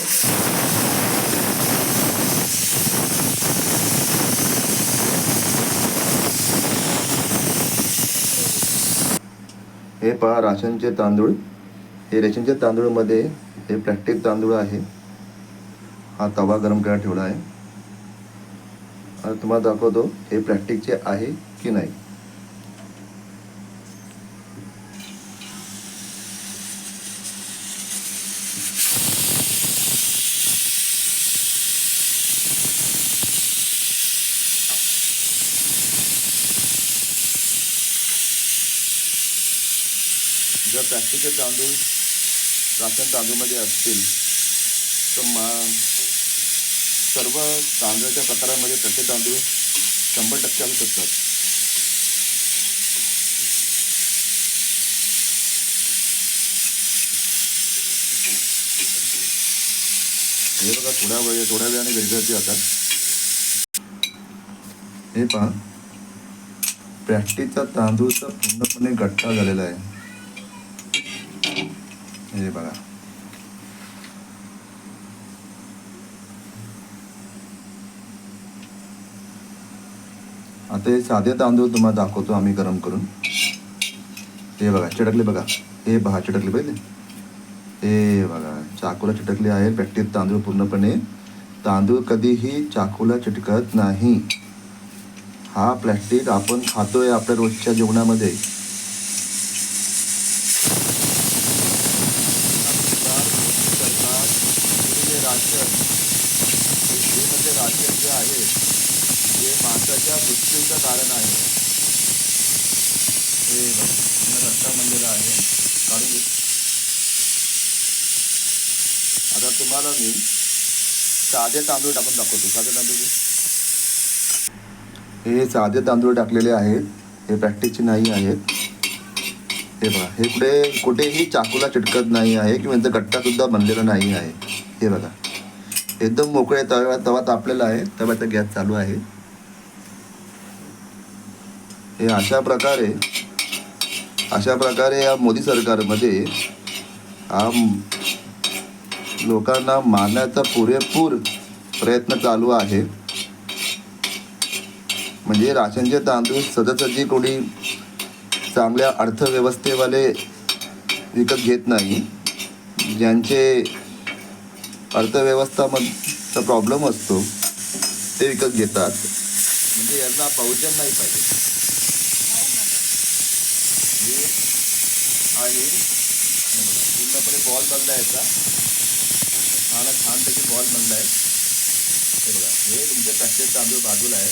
हे पहा राशनचे तांदूळ. हे रेशनच्या तांदूळमध्ये हे प्लॅस्टिक तांदूळ आहे. हा तवा गरम करायला ठेवला आहे. आणि तुम्हाला दाखवतो हे प्लॅस्टिकचे आहे की नाही. जर प्लॅस्टिकचे तांदूळ राशन तांदूळमध्ये असतील तर सर्व तांदळाच्या प्रकारामध्ये प्रत्येक तांदूळ 100% असू शकतात. हे बघा थोड्या वेळाने विरघळते आता. हे पहा प्लॅस्टिकचा तांदूळचा पूर्णपणे गठ्ठा झालेला आहे. हे बघा. आता हे साधे तांदूळ तुम्हाला दाखवतो आम्ही गरम करून. हे बघा चिटकले बघा. हे पहा चिटकले पहिले. हे बघा चाकूला चिटकले आहे प्लॅस्टिक तांदूळ पूर्णपणे. तांदूळ कधीही चाकूला चिटकत नाही. हा प्लॅस्टिक आपण खातोय आपल्या रोजच्या जेवणामध्ये. राशन जे आहे हे माणसाच्या मृत्यूचं कारण आहे. हे रस्ता म्हणलेला आहे काढून घे. आता तुम्हाला मी साधे तांदूळ टाकून दाखवतो. साधे तांदूळ हे साधे तांदूळ टाकलेले आहेत. हे प्लॅस्टिकचे नाही आहेत. हे बघा हे कुठेही चाकूला चिटकत नाही आहे किंवा यांचा गट्टासुद्धा बनलेला नाही आहे. हे बघा एकदम मोकळे तवा तापलेला आहे. तव्याचा गॅस चालू आहे. हे अशा प्रकारे या मोदी सरकारमध्ये लोकांना मारण्याचा पुरेपूर प्रयत्न चालू आहे. म्हणजे राशनचे तांदूळ सहजासहजी कोणी चांगल्या अर्थव्यवस्थेवाले विकत घेत नाही. ज्यांचे अर्थव्यवस्थाचा प्रॉब्लेम असतो ते विकत घेतात. म्हणजे यांना बहुजन नाही पाहिजे. हे आहे पूर्णपणे बॉल बनला आहे याचा. छानपैकी बॉल बनला आहे. हे बघा हे तुमचे प्लॅस्टिक तांदूळ बाजूला आहे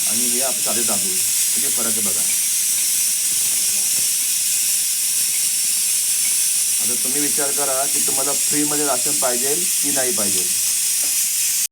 आणि हे आपले साधे तांदूळ. किती फरक आहे बघा. आता तुम्ही विचार करा की तुम्हाला फ्रीमध्ये राशन पाहिजे की नाही पाहिजे.